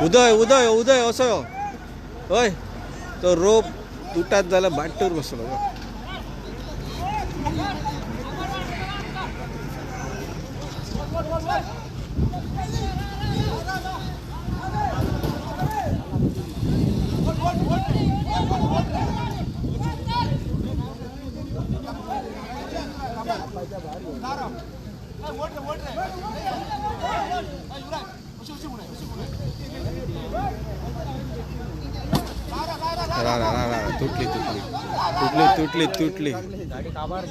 उदय उदय उदय असो होय तो रोप तुटात झाला बाटूर बसलो तुटली तुटली तुटली तुटली तुटली गाडी काबार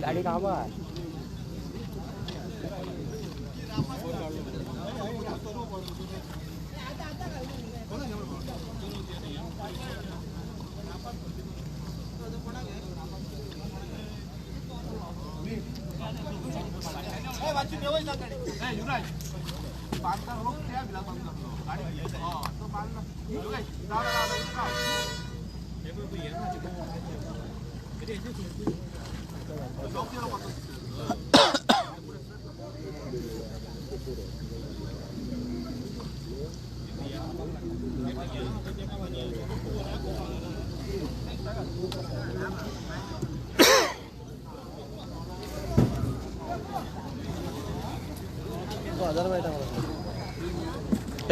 गाडी काबार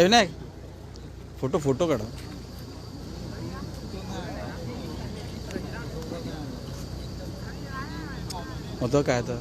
नाही फोटो फोटो काढा होतं काय तर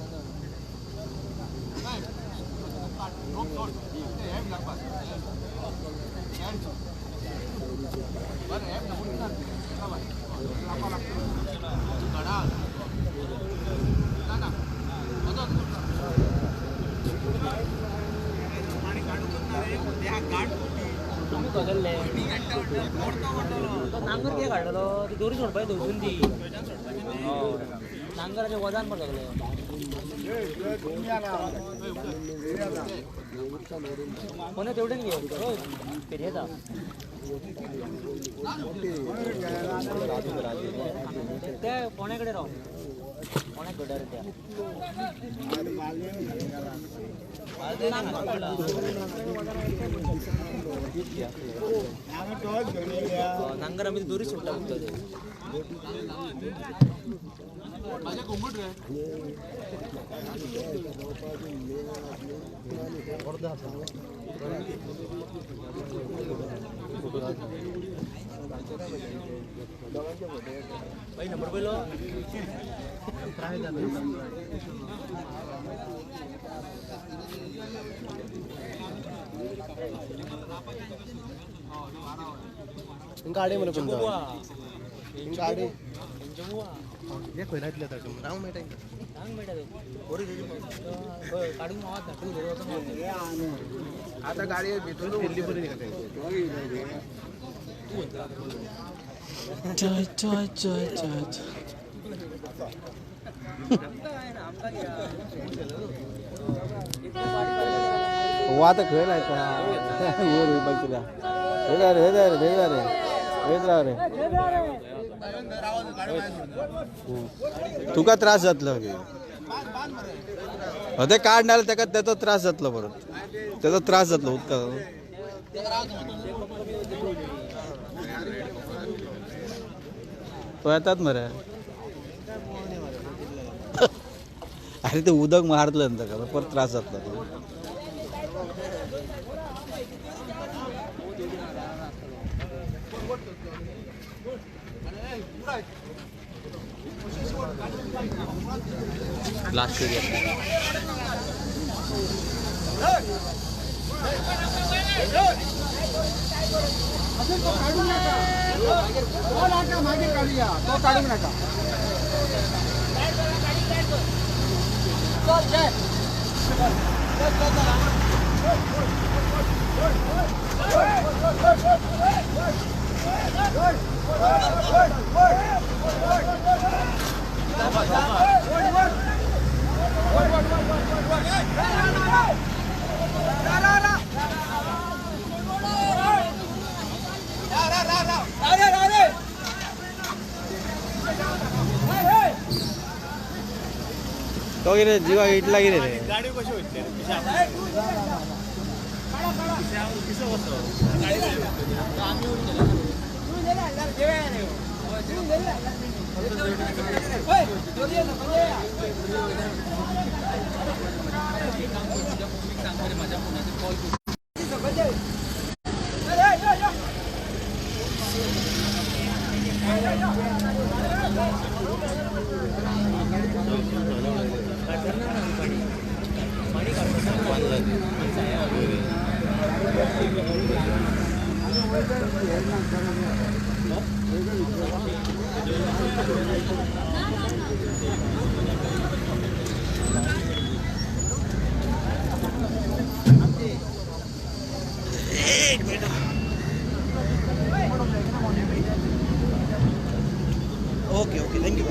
नांगर किती काढलो ती दोरी सोड पाहिजे धुसून ती नांगराचे वजन पण लागले कोणी तेवढे नाही घेऊ पेरियचा त्या कोणाकडे राहू कोणाकडे त्या नांगरामध्ये दोरी सुट्टा होतो भाई नंबर बोलो गाडी मला पण गाडी एक होईल राव मेटा रांग मेटा काढून आता गाडी भेटून दिल्लीपर्यंत चाय चाय चाय चाय वाता खेळ आहे तुका त्रास जातलो ते कार्ड नाल्यार ताका त्याचो त्रास जातलो परत त्याचो त्रास जातलो उदका तो येतात मरे अरे ते उदक मारतलं ना ताका परत त्रास जातलो तो लास्ट मागे काढूया तो काढू नका तो कितें जिवाक इटला कितें रे ओके ओके थँक्यू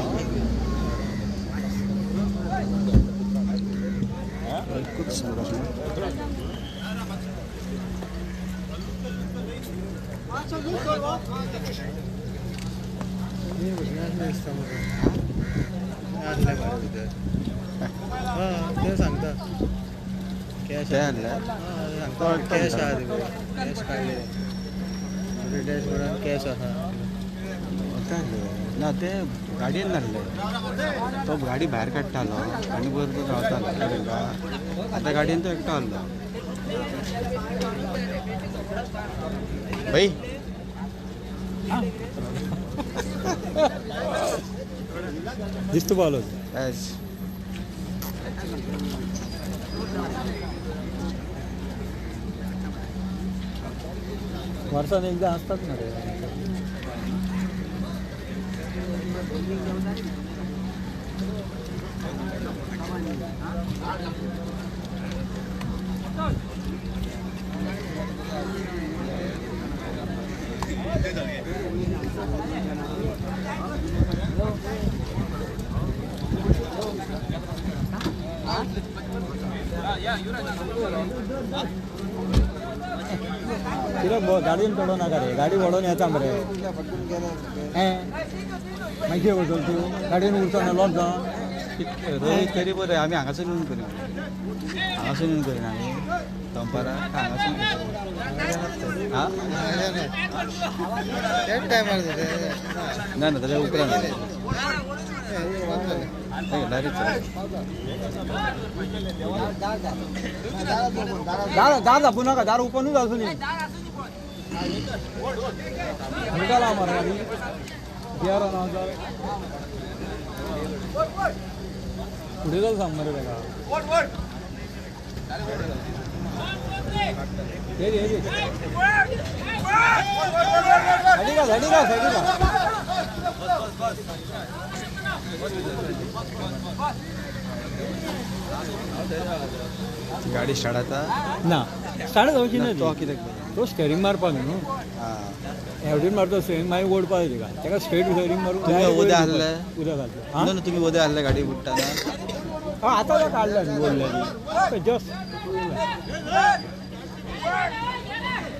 ते सांगता कॅश ते आणलं सांगता कॅश आहा कॅश काढले डॅशबोर्डार कॅश आहा ना ते गाडयेन नासले तो गाडी भायर काडटालो आनी बरोबर रावतालो तांकां आतां गाडयेन तो एकटो आहलो भाई दिसतो पावलो एस वर्सान एकदा असतात ना रे कित्याक गाडयेन चडोव नाका रे गाडी व्हडोवन येता मरे मागीर वचून तूं गाडयेन उरता लॉस जावन रोहीत तरी बरें आमी हांगासून येवन करिना हांगासून येवन करिना आमी दनपारां हांगासून हां त्याच टायमार ना ना ताच्या उपरांत डायरेक्ट दार दाखवू नका दार ओपनूच आसूं न्ही निघाला मरे गाडी बियार नांवचा फुडें जाल सांग मरे ताका सायडीक घाल सायडीक घाल सायडीक घाल गाडी स्टार्ट जाता ना स्टार्ट जावची ना तो कित्याक तो स्टेरींग मारपा न्हू हां एवढीन मारता स्टेरींग मागीर ओडपा जाय तिका तेका स्ट्रेट स्टेरींग मारून तुम्ही उद्या आहले उद्या घालता ना ना तुम्ही उद्या आहले गाडी बुडटाना आतां काडल्या न्ही बोलल्यानी जस्ट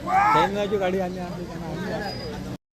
टायमाची गाडी आनी आसली तेन्ना आमी